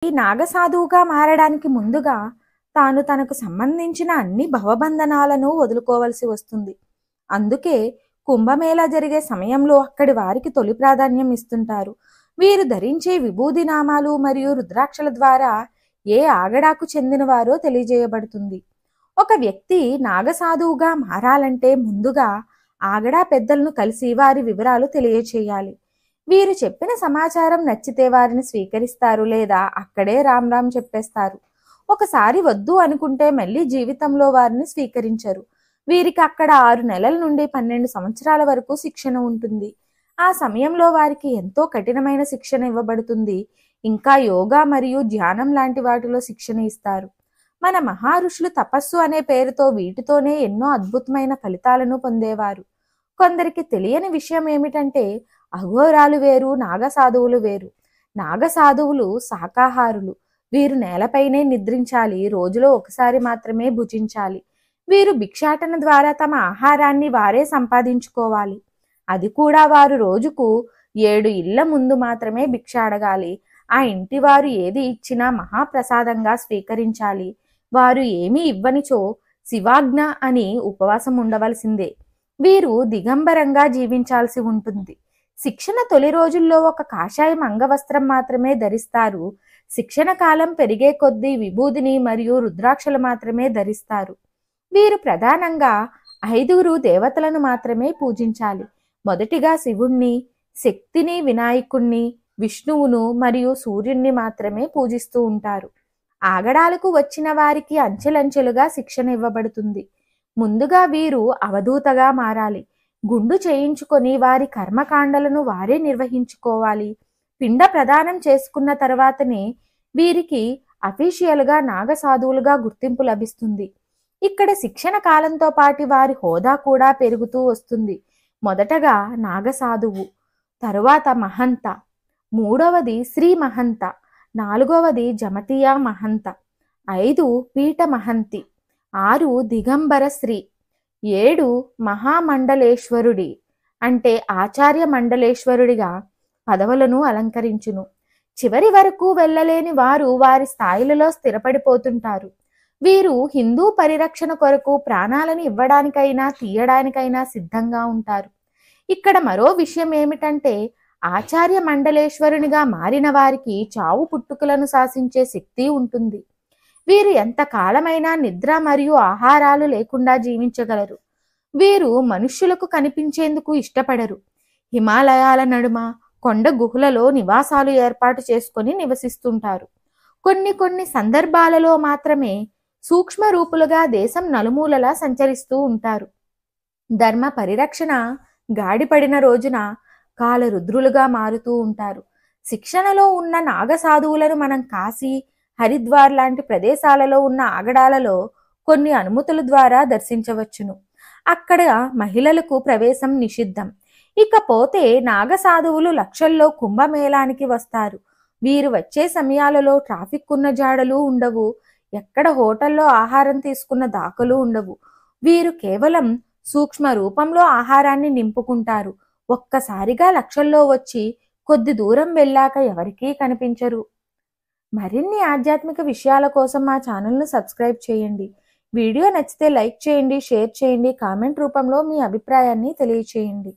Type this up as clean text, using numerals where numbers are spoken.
ఈ నాగసాధువుగా మారడానికి ముందుగా తాను తనకు సంబంధించిన అన్ని భవబంధనాలను వదులుకోవలసి వస్తుంది. అందుకే కుంభమేళా జరిగే సమయంలో అక్కడి వారికి తొలి ప్రాధాన్యం ఇస్తుంటారు. వీరు ధరించే విభూది నామాలు మరియు రుద్రాక్షల ద్వారా ఏ ఆగడాకు చెందినవారో తెలియజేయబడుతుంది. ఒక వ్యక్తి నాగసాధువుగా మారాలంటే ముందుగా ఆగడా పెద్దలను కలిసి వారి వివరాలు తెలియచేయాలి. వీరు చెప్పిన సమాచారం నచ్చితే వారిని స్వీకరిస్తారు, లేదా అక్కడే రామ్ రామ్ చెప్పేస్తారు. ఒకసారి వద్దు అనుకుంటే మళ్ళీ జీవితంలో వారిని స్వీకరించరు. వీరికి అక్కడ 6 నెలల నుండి 12 సంవత్సరాల వరకు శిక్షణ ఉంటుంది. ఆ సమయంలో వారికి ఎంతో కఠినమైన శిక్షణ ఇవ్వబడుతుంది. ఇంకా యోగా మరియు ధ్యానం లాంటి వాటిలో శిక్షణ ఇస్తారు. మన మహారుషులు తపస్సు అనే పేరుతో వీటితోనే ఎన్నో అద్భుతమైన ఫలితాలను పొందేవారు. కొందరికి తెలియని విషయం ఏమిటంటే అఘోరాలు వేరు, నాగసాధువులు వేరు. నాగసాధువులు శాకాహారులు. వీరు నేలపైనే నిద్రించాలి, రోజులో ఒకసారి మాత్రమే భుజించాలి. వీరు భిక్షాటన ద్వారా తమ ఆహారాన్ని వారే సంపాదించుకోవాలి. అది కూడా వారు రోజుకు 7 ఇళ్ల ముందు మాత్రమే భిక్ష అడగాలి. ఆ ఇంటి వారు ఏది ఇచ్చినా మహాప్రసాదంగా స్వీకరించాలి. వారు ఏమీ ఇవ్వనిచో శివాజ్ఞ అని ఉపవాసం ఉండవలసిందే. వీరు దిగంబరంగా జీవించాల్సి ఉంటుంది. శిక్షణ తొలి రోజుల్లో ఒక కాషాయం అంగవస్త్రం మాత్రమే ధరిస్తారు. శిక్షణ కాలం పెరిగే కొద్దీ విభూదిని మరియు రుద్రాక్షలు మాత్రమే ధరిస్తారు. వీరు ప్రధానంగా 5 దేవతలను మాత్రమే పూజించాలి. మొదటిగా శివుణ్ణి, శక్తిని, వినాయకుణ్ణి, విష్ణువును మరియు సూర్యుణ్ణి మాత్రమే పూజిస్తూ ఉంటారు. ఆగడాలకు వచ్చిన వారికి అంచెలంచెలుగా శిక్షణ ఇవ్వబడుతుంది. ముందుగా వీరు అవధూతగా మారాలి. గుండు చేయించుకొని వారి కర్మకాండలను వారే నిర్వహించుకోవాలి. పిండ ప్రదానం చేసుకున్న తర్వాతనే వీరికి అఫీషియల్గా నాగసాధువులుగా గుర్తింపు లభిస్తుంది. ఇక్కడ శిక్షణ కాలంతో పాటు వారి హోదా కూడా పెరుగుతూ వస్తుంది. మొదటగా నాగసాధువు, తరువాత మహంత, 3వది శ్రీ మహంత, 4వది జమతియా మహంత, 5 పీఠ మహంతి, 6 దిగంబర శ్రీ, 7 మహామండలేశ్వరుడి అంటే ఆచార్య మండలేశ్వరుడిగా పదవులను అలంకరించును. చివరి వరకు వెళ్ళలేని వారు వారి స్థాయిలలో స్థిరపడిపోతుంటారు. వీరు హిందూ పరిరక్షణ కొరకు ప్రాణాలను ఇవ్వడానికైనా తీయడానికైనా సిద్ధంగా ఉంటారు. ఇక్కడ మరో విషయం ఏమిటంటే ఆచార్య మండలేశ్వరునిగా మారిన వారికి చావు పుట్టుకలను శాసించే శక్తి ఉంటుంది. వీరు ఎంత కాలమైనా నిద్ర మరియు ఆహారాలు లేకుండా జీవించగలరు. వీరు మనుష్యులకు కనిపించేందుకు ఇష్టపడరు. హిమాలయాల నడుమ కొండ గుహలలో నివాసాలు ఏర్పాటు చేసుకొని నివసిస్తుంటారు. కొన్ని సందర్భాలలో మాత్రమే సూక్ష్మ రూపులుగా దేశం నలుమూలలా సంచరిస్తూ ఉంటారు. ధర్మ పరిరక్షణ గాడిపడిన రోజున కాలరుద్రులుగా మారుతూ ఉంటారు. శిక్షణలో ఉన్న నాగసాధువులను మనం కాశీ, హరిద్వార్ లాంటి ప్రదేశాలలో ఉన్న ఆగడాలలో కొన్ని అనుమతుల ద్వారా దర్శించవచ్చును. అక్కడ మహిళలకు ప్రవేశం నిషిద్ధం. ఇకపోతే నాగసాధువులు లక్షల్లో కుంభమేళానికి వస్తారు. వీరు వచ్చే సమయాలలో ట్రాఫిక్ ఉన్న జాడలు ఉండవు. ఎక్కడ హోటల్లో ఆహారం తీసుకున్న దాఖలు ఉండవు. వీరు కేవలం సూక్ష్మ రూపంలో ఆహారాన్ని నింపుకుంటారు. ఒక్కసారిగా లక్షల్లో వచ్చి కొద్ది దూరం వెళ్ళాక ఎవరికీ కనిపించరు. మరిన్ని ఆధ్యాత్మిక విషయాల కోసం మా ఛానల్ను సబ్స్క్రైబ్ చేయండి. వీడియో నచ్చితే లైక్ చేయండి, షేర్ చేయండి, కామెంట్ రూపంలో మీ అభిప్రాయాన్ని తెలియచేయండి.